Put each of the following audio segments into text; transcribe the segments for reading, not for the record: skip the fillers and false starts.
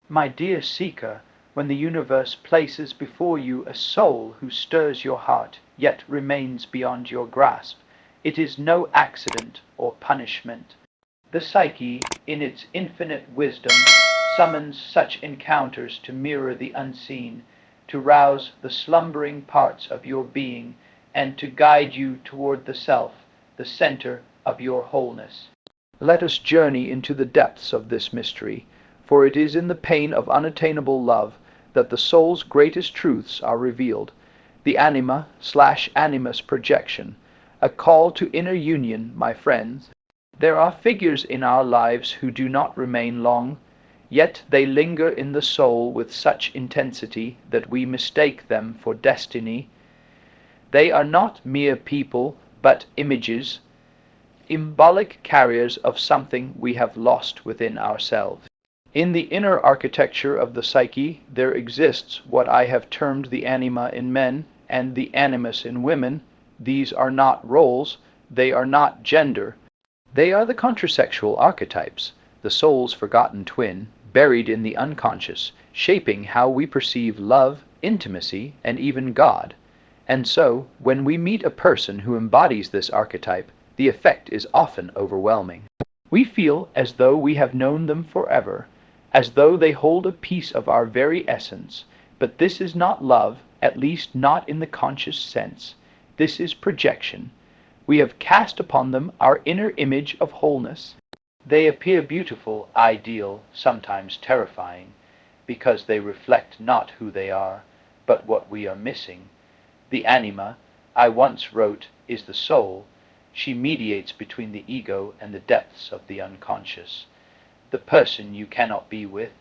My dear seeker, when the universe places before you a soul who stirs your heart, yet remains beyond your grasp, it is no accident or punishment. The psyche, in its infinite wisdom, summons such encounters to mirror the unseen, to rouse the slumbering parts of your being, and to guide you toward the self, the center of your wholeness. Let us journey into the depths of this mystery, for it is in the pain of unattainable love that the soul's greatest truths are revealed. The Anima/Animus projection, a call to inner union, my friends. There are figures in our lives who do not remain long, yet they linger in the soul with such intensity that we mistake them for destiny. They are not mere people, but images, symbolic carriers of something we have lost within ourselves. In the inner architecture of the psyche there exists what I have termed the anima in men and the animus in women. These are not roles, they are not gender. They are the contrasexual archetypes, the soul's forgotten twin, buried in the unconscious, shaping how we perceive love, intimacy, and even God. And so, when we meet a person who embodies this archetype, the effect is often overwhelming. We feel as though we have known them forever, as though they hold a piece of our very essence. But this is not love, at least not in the conscious sense. This is projection. We have cast upon them our inner image of wholeness. They appear beautiful, ideal, sometimes terrifying, because they reflect not who they are, but what we are missing. The anima, I once wrote, is the soul. She mediates between the ego and the depths of the unconscious. The person you cannot be with.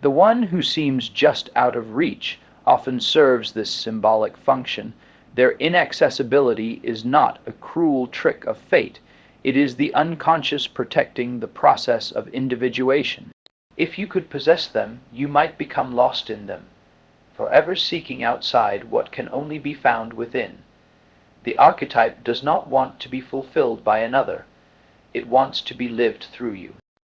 The one who seems just out of reach often serves this symbolic function. Their inaccessibility is not a cruel trick of fate. It is the unconscious protecting the process of individuation. If you could possess them, you might become lost in them, forever seeking outside what can only be found within. The archetype does not want to be fulfilled by another. It wants to be lived through you.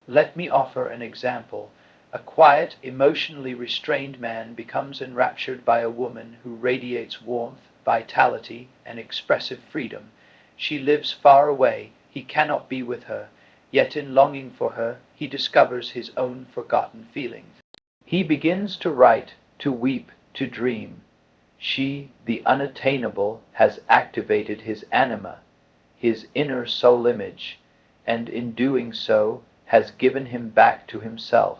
Let me offer an example. A quiet, emotionally restrained man becomes enraptured by a woman who radiates warmth, vitality, and expressive freedom. She lives far away. He cannot be with her, yet in longing for her, he discovers his own forgotten feelings. He begins to write, to weep, to dream. She, the unattainable, has activated his anima, his inner soul image, and in doing so has given him back to himself.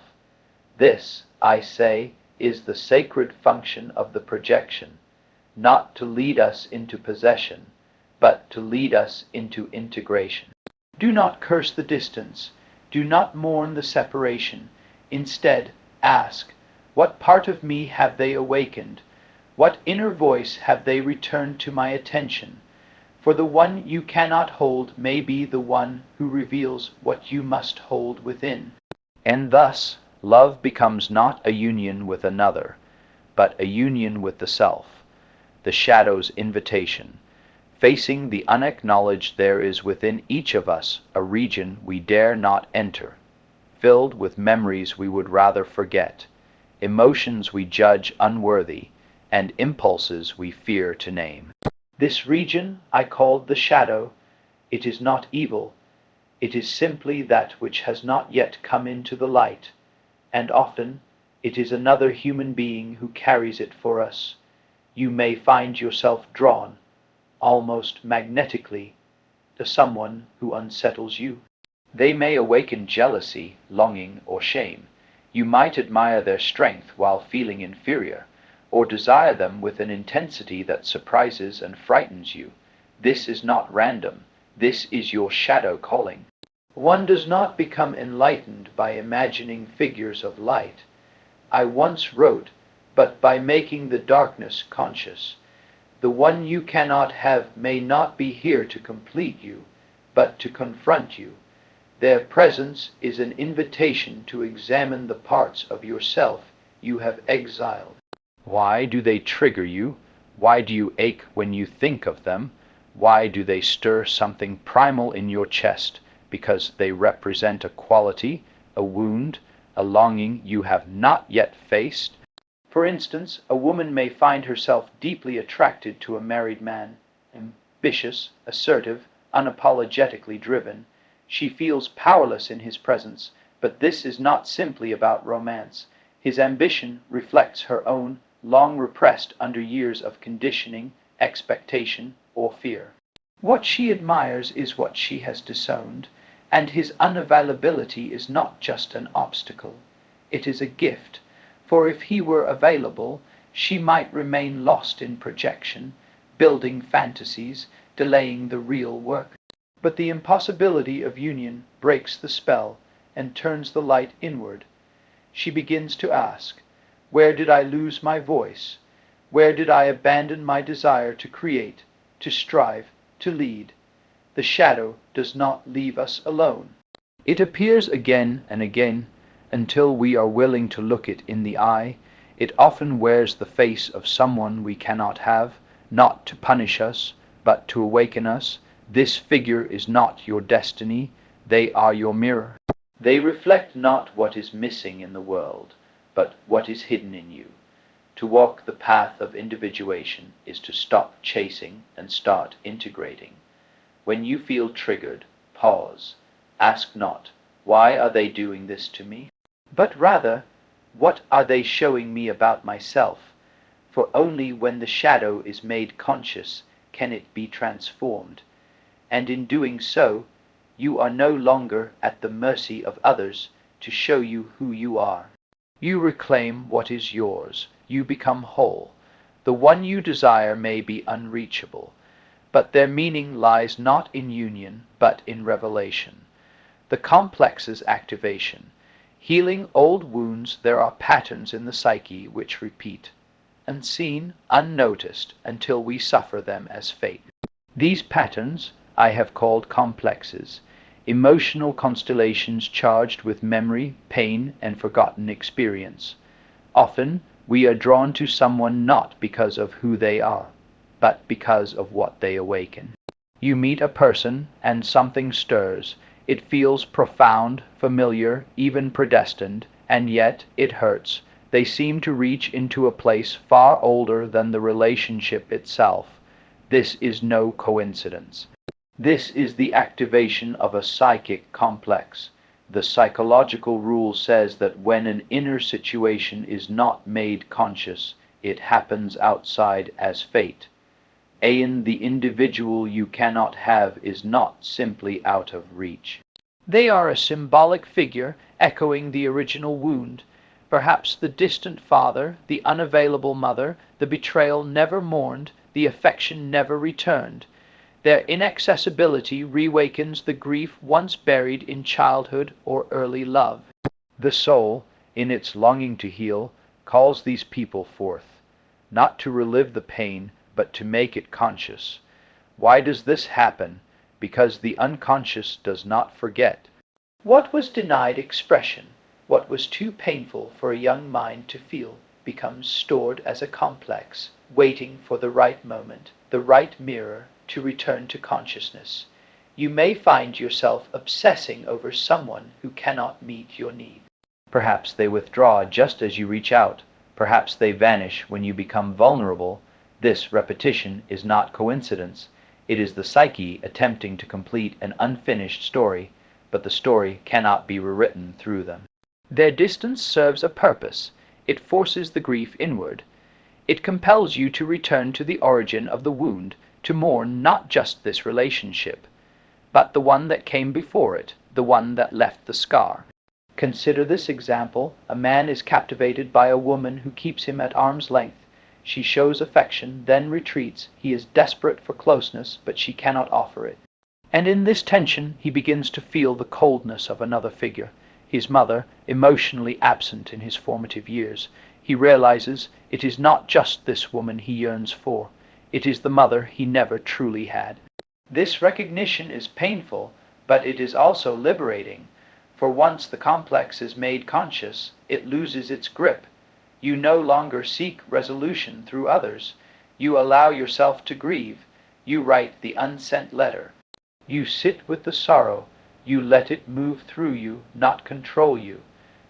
This, I say, is the sacred function of the projection, not to lead us into possession, but to lead us into integration. Do not curse the distance. Do not mourn the separation. Instead, ask, what part of me have they awakened? What inner voice have they returned to my attention? For the one you cannot hold may be the one who reveals what you must hold within. And thus, love becomes not a union with another, but a union with the self, the shadow's invitation. Facing the unacknowledged, there is within each of us a region we dare not enter, filled with memories we would rather forget, emotions we judge unworthy, and impulses we fear to name. This region I called the shadow. It is not evil. It is simply that which has not yet come into the light, and often it is another human being who carries it for us. You may find yourself drawn, almost magnetically, to someone who unsettles you. They may awaken jealousy, longing, or shame. You might admire their strength while feeling inferior, or desire them with an intensity that surprises and frightens you. This is not random. This is your shadow calling. One does not become enlightened by imagining figures of light. I once wrote, but by making the darkness conscious. The one you cannot have may not be here to complete you, but to confront you. Their presence is an invitation to examine the parts of yourself you have exiled. Why do they trigger you? Why do you ache when you think of them? Why do they stir something primal in your chest? Because they represent a quality, a wound, a longing you have not yet faced? For instance, a woman may find herself deeply attracted to a married man, ambitious, assertive, unapologetically driven. She feels powerless in his presence, but this is not simply about romance. His ambition reflects her own, long repressed under years of conditioning, expectation, or fear. What she admires is what she has disowned, and his unavailability is not just an obstacle. It is a gift, for if he were available, she might remain lost in projection, building fantasies, delaying the real work. But the impossibility of union breaks the spell and turns the light inward. She begins to ask, where did I lose my voice? Where did I abandon my desire to create, to strive, to lead? The shadow does not leave us alone. It appears again and again until we are willing to look it in the eye. It often wears the face of someone we cannot have, not to punish us, but to awaken us. This figure is not your destiny, they are your mirror. They reflect not what is missing in the world, but what is hidden in you. To walk the path of individuation is to stop chasing and start integrating. When you feel triggered, pause. Ask not, why are they doing this to me? But rather, what are they showing me about myself? For only when the shadow is made conscious can it be transformed. And in doing so, you are no longer at the mercy of others to show you who you are. You reclaim what is yours. You become whole. The one you desire may be unreachable, but their meaning lies not in union, but in revelation. The complex's activation. Healing old wounds, there are patterns in the psyche which repeat, unseen, unnoticed, until we suffer them as fate. These patterns I have called complexes, emotional constellations charged with memory, pain, and forgotten experience. Often, we are drawn to someone not because of who they are, but because of what they awaken. You meet a person, and something stirs. It feels profound, familiar, even predestined, and yet it hurts. They seem to reach into a place far older than the relationship itself. This is no coincidence. This is the activation of a psychic complex. The psychological rule says that when an inner situation is not made conscious, it happens outside as fate. The individual you cannot have is not simply out of reach. They are a symbolic figure echoing the original wound. Perhaps the distant father, the unavailable mother, the betrayal never mourned, the affection never returned. Their inaccessibility reawakens the grief once buried in childhood or early love. The soul, in its longing to heal, calls these people forth, not to relive the pain, but to make it conscious. Why does this happen? Because the unconscious does not forget. What was denied expression, what was too painful for a young mind to feel, becomes stored as a complex, waiting for the right moment, the right mirror, to return to consciousness. You may find yourself obsessing over someone who cannot meet your need. Perhaps they withdraw just as you reach out. Perhaps they vanish when you become vulnerable. This repetition is not coincidence. It is the psyche attempting to complete an unfinished story, but the story cannot be rewritten through them. Their distance serves a purpose. It forces the grief inward. It compels you to return to the origin of the wound, to mourn not just this relationship, but the one that came before it, the one that left the scar. Consider this example. A man is captivated by a woman who keeps him at arm's length. She shows affection, then retreats. He is desperate for closeness, but she cannot offer it. And in this tension, he begins to feel the coldness of another figure, his mother, emotionally absent in his formative years. He realizes it is not just this woman he yearns for. It is the mother he never truly had. This recognition is painful, but it is also liberating. For once the complex is made conscious, it loses its grip. You no longer seek resolution through others. You allow yourself to grieve. You write the unsent letter. You sit with the sorrow. You let it move through you, not control you.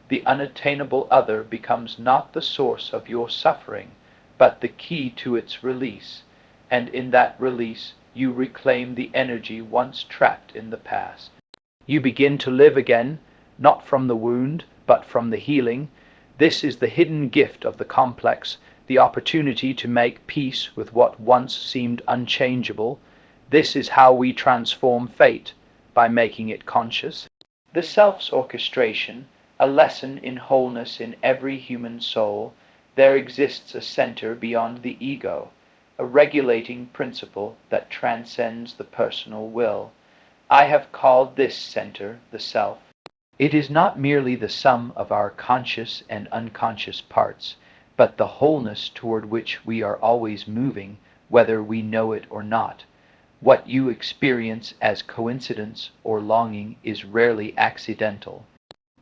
The unattainable other becomes not the source of your suffering, but the key to its release, and in that release you reclaim the energy once trapped in the past. You begin to live again, not from the wound, but from the healing. This is the hidden gift of the complex, the opportunity to make peace with what once seemed unchangeable. This is how we transform fate, by making it conscious. The self's orchestration, a lesson in wholeness in every human soul. There exists a center beyond the ego, a regulating principle that transcends the personal will. I have called this center the self. It is not merely the sum of our conscious and unconscious parts, but the wholeness toward which we are always moving, whether we know it or not. What you experience as coincidence or longing is rarely accidental.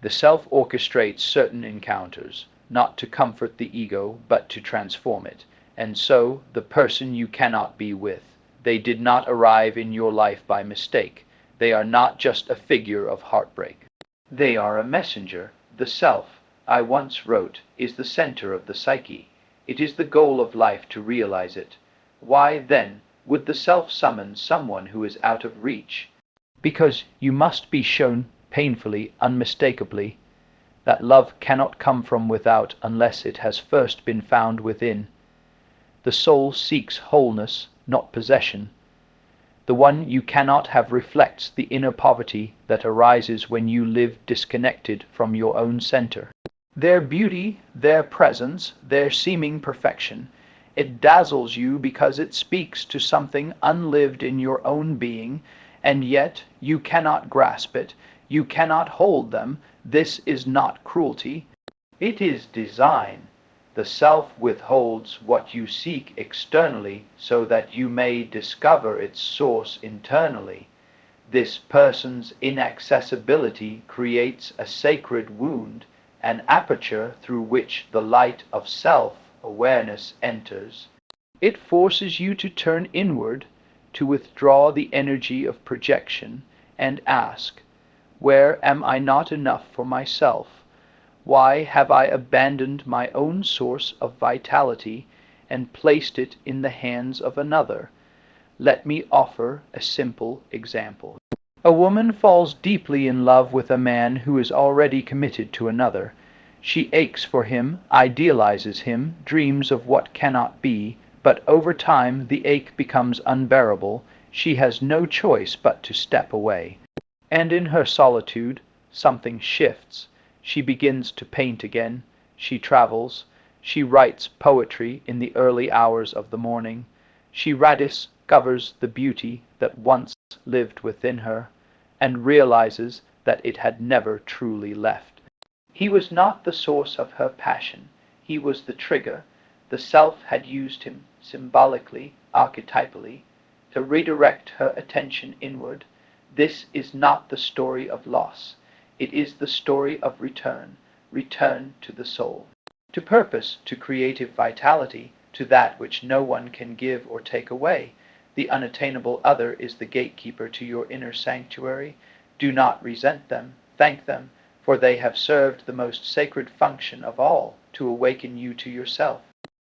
The self orchestrates certain encounters, not to comfort the ego, but to transform it. And so, the person you cannot be with, they did not arrive in your life by mistake. They are not just a figure of heartbreak. They are a messenger. The self, I once wrote, is the center of the psyche. It is the goal of life to realize it. Why, then, would the self summon someone who is out of reach? Because you must be shown painfully, unmistakably, that love cannot come from without unless it has first been found within. The soul seeks wholeness, not possession. The one you cannot have reflects the inner poverty that arises when you live disconnected from your own center. Their beauty, their presence, their seeming perfection, it dazzles you because it speaks to something unlived in your own being, and yet you cannot grasp it, you cannot hold them. This is not cruelty. It is design. The self withholds what you seek externally so that you may discover its source internally. This person's inaccessibility creates a sacred wound, an aperture through which the light of self-awareness enters. It forces you to turn inward, to withdraw the energy of projection, and ask, where am I not enough for myself? Why have I abandoned my own source of vitality and placed it in the hands of another? Let me offer a simple example. A woman falls deeply in love with a man who is already committed to another. She aches for him, idealizes him, dreams of what cannot be, but over time the ache becomes unbearable. She has no choice but to step away. And in her solitude, something shifts. She begins to paint again. She travels. She writes poetry in the early hours of the morning. She rediscovers the beauty that once lived within her, and realizes that it had never truly left. He was not the source of her passion. He was the trigger. The self had used him symbolically, archetypally, to redirect her attention inward. This is not the story of loss. It is the story of return, return to the soul, to purpose, to creative vitality, to that which no one can give or take away. The unattainable other is the gatekeeper to your inner sanctuary. Do not resent them, thank them, for they have served the most sacred function of all, to awaken you to yourself.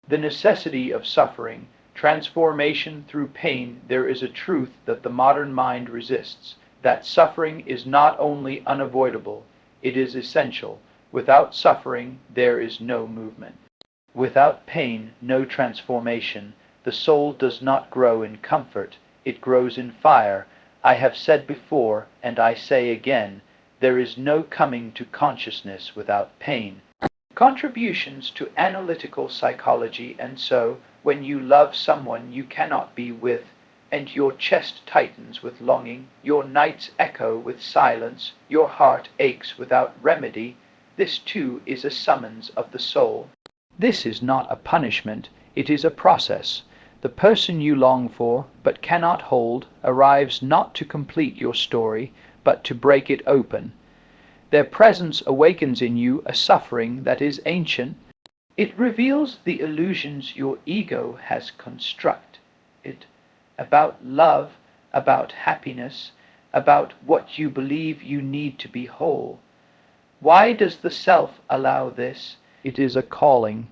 The necessity of suffering, transformation through pain, there is a truth that the modern mind resists, that suffering is not only unavoidable, it is essential. Without suffering, there is no movement. Without pain, no transformation. The soul does not grow in comfort, it grows in fire. I have said before, and I say again, there is no coming to consciousness without pain. Contributions to analytical psychology, and so, when you love someone you cannot be with, and your chest tightens with longing, your nights echo with silence, your heart aches without remedy, this too is a summons of the soul. This is not a punishment, it is a process. The person you long for, but cannot hold, arrives not to complete your story, but to break it open. Their presence awakens in you a suffering that is ancient. It reveals the illusions your ego has constructed about love, about happiness, about what you believe you need to be whole. Why does the self allow this? It is a calling.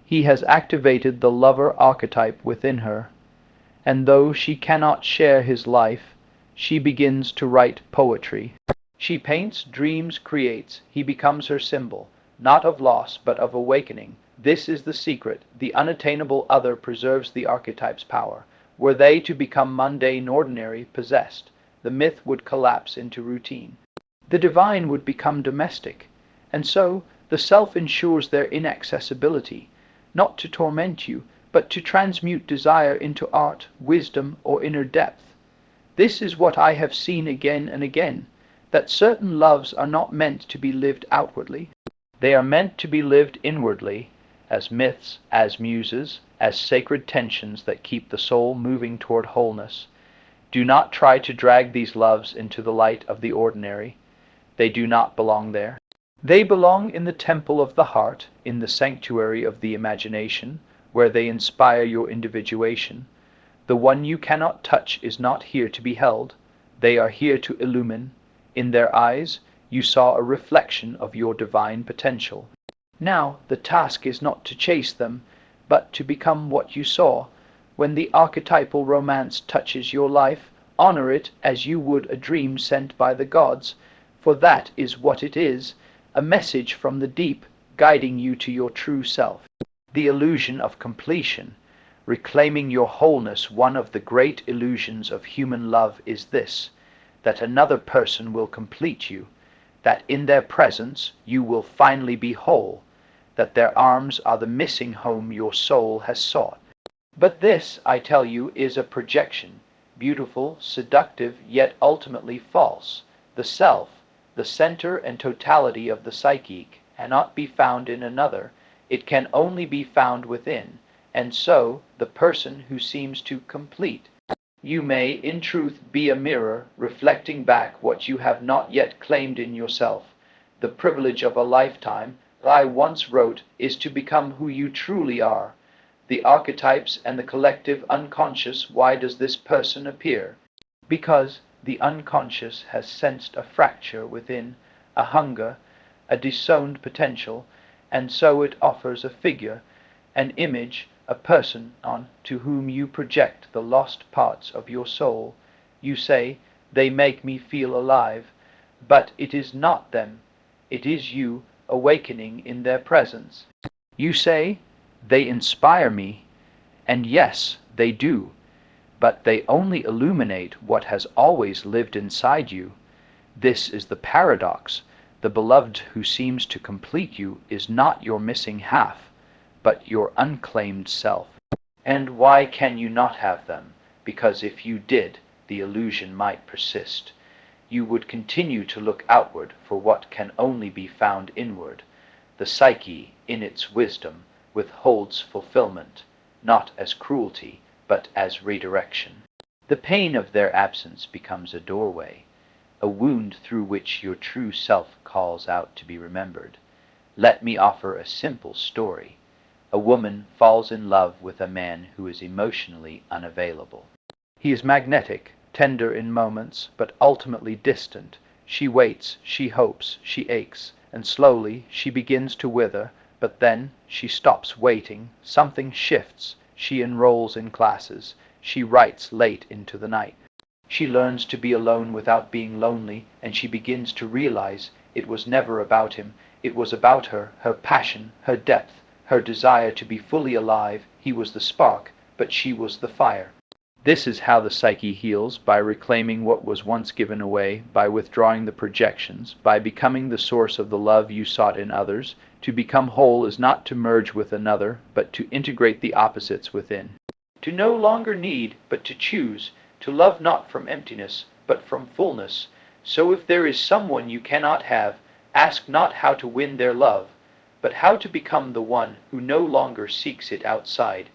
He has activated the lover archetype within her, and though she cannot share his life, she begins to write poetry. She paints, dreams, creates. He becomes her symbol, not of loss, but of awakening. This is the secret. The unattainable other preserves the archetype's power. Were they to become mundane, ordinary, possessed, the myth would collapse into routine. The divine would become domestic, and so the self ensures their inaccessibility, not to torment you, but to transmute desire into art, wisdom, or inner depth. This is what I have seen again and again, that certain loves are not meant to be lived outwardly. They are meant to be lived inwardly, as myths, as muses, as sacred tensions that keep the soul moving toward wholeness. Do not try to drag these loves into the light of the ordinary. They do not belong there. They belong in the temple of the heart, in the sanctuary of the imagination, where they inspire your individuation. The one you cannot touch is not here to be held. They are here to illumine. In their eyes, you saw a reflection of your divine potential. Now, the task is not to chase them, but to become what you saw. When the archetypal romance touches your life, honor it as you would a dream sent by the gods, for that is what it is, a message from the deep, guiding you to your true self. The illusion of completion, reclaiming your wholeness. One of the great illusions of human love is this, that another person will complete you, that in their presence you will finally be whole, that their arms are the missing home your soul has sought. But this, I tell you, is a projection, beautiful, seductive, yet ultimately false. The self, the center and totality of the psyche, cannot be found in another. It can only be found within, and so the person who seems to complete. You may, in truth, be a mirror, reflecting back what you have not yet claimed in yourself. The privilege of a lifetime, I once wrote, is to become who you truly are. The archetypes and the collective unconscious. Why does this person appear? Because the unconscious has sensed a fracture within, a hunger, a disowned potential, and so it offers a figure, an image, a person on to whom you project the lost parts of your soul. You say, they make me feel alive, but it is not them, it is you awakening in their presence. You say, they inspire me, and yes, they do, but they only illuminate what has always lived inside you. This is the paradox. The beloved who seems to complete you is not your missing half, but your unclaimed self. And why can you not have them? Because if you did, the illusion might persist. You would continue to look outward for what can only be found inward. The psyche, in its wisdom, withholds fulfillment, not as cruelty, but as redirection. The pain of their absence becomes a doorway, a wound through which your true self calls out to be remembered. Let me offer a simple story. A woman falls in love with a man who is emotionally unavailable. He is magnetic, tender in moments, but ultimately distant. She waits, she hopes, she aches, and slowly she begins to wither, but then she stops waiting, something shifts, she enrolls in classes, she writes late into the night. She learns to be alone without being lonely, and she begins to realize it was never about him, it was about her, her passion, her depth, her desire to be fully alive. He was the spark, but she was the fire. This is how the psyche heals, by reclaiming what was once given away, by withdrawing the projections, by becoming the source of the love you sought in others. To become whole is not to merge with another, but to integrate the opposites within. To no longer need, but to choose, to love not from emptiness, but from fullness. So if there is someone you cannot have, ask not how to win their love, but how to become the one who no longer seeks it outside.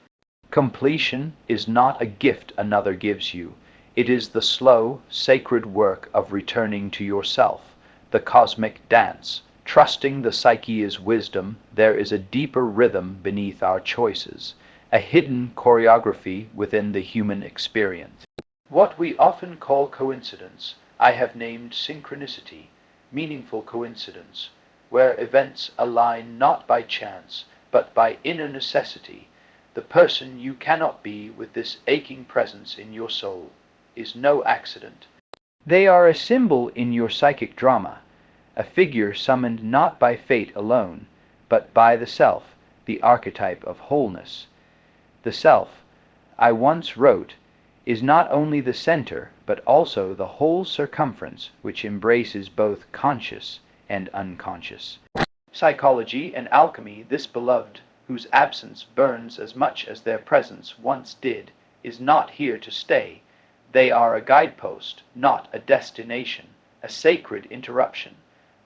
Completion is not a gift another gives you. It is the slow, sacred work of returning to yourself, the cosmic dance. Trusting the psyche is wisdom, there is a deeper rhythm beneath our choices, a hidden choreography within the human experience. What we often call coincidence, I have named synchronicity, meaningful coincidence. where events align not by chance, but by inner necessity, the person you cannot be with this aching presence in your soul is no accident. They are a symbol in your psychic drama, a figure summoned not by fate alone, but by the self, the archetype of wholeness. The self, I once wrote, is not only the center, but also the whole circumference which embraces both conscious and unconscious. Psychology and alchemy, this beloved, whose absence burns as much as their presence once did, is not here to stay. They are a guidepost, not a destination, a sacred interruption,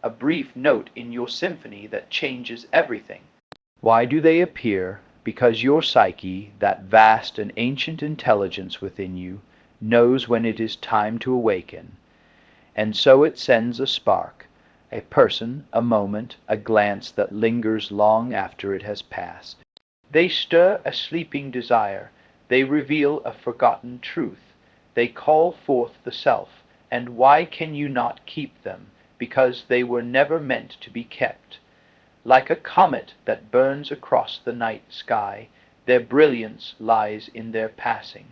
a brief note in your symphony that changes everything. Why do they appear? Because your psyche, that vast and ancient intelligence within you, knows when it is time to awaken, and so it sends a spark, a person, a moment, a glance that lingers long after it has passed. They stir a sleeping desire, they reveal a forgotten truth, they call forth the self, and why can you not keep them? Because they were never meant to be kept. Like a comet that burns across the night sky, their brilliance lies in their passing.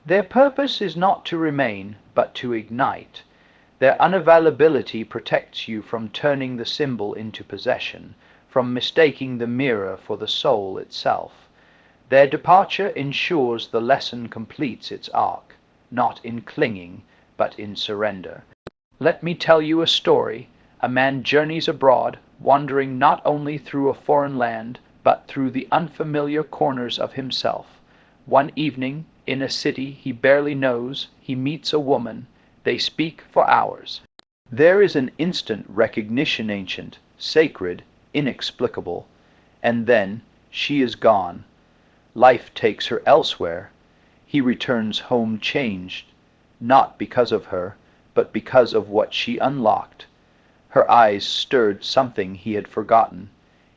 Their purpose is not to remain, but to ignite. Their unavailability protects you from turning the symbol into possession, from mistaking the mirror for the soul itself. Their departure ensures the lesson completes its arc, not in clinging, but in surrender. Let me tell you a story. A man journeys abroad, wandering not only through a foreign land, but through the unfamiliar corners of himself. One evening, in a city he barely knows, he meets a woman. They speak for hours. There is an instant recognition, ancient, sacred, inexplicable, and then she is gone. Life takes her elsewhere. He returns home changed, not because of her, but because of what she unlocked. Her eyes stirred something he had forgotten,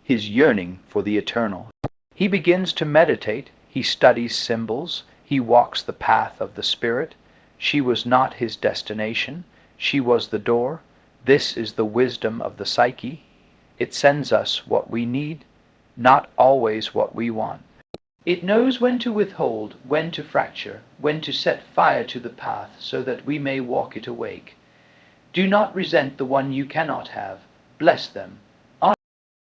his yearning for the eternal. He begins to meditate, he studies symbols, he walks the path of the spirit. She was not his destination, she was the door. This is the wisdom of the psyche. It sends us what we need, not always what we want. It knows when to withhold, when to fracture, when to set fire to the path so that we may walk it awake. Do not resent the one you cannot have. Bless them.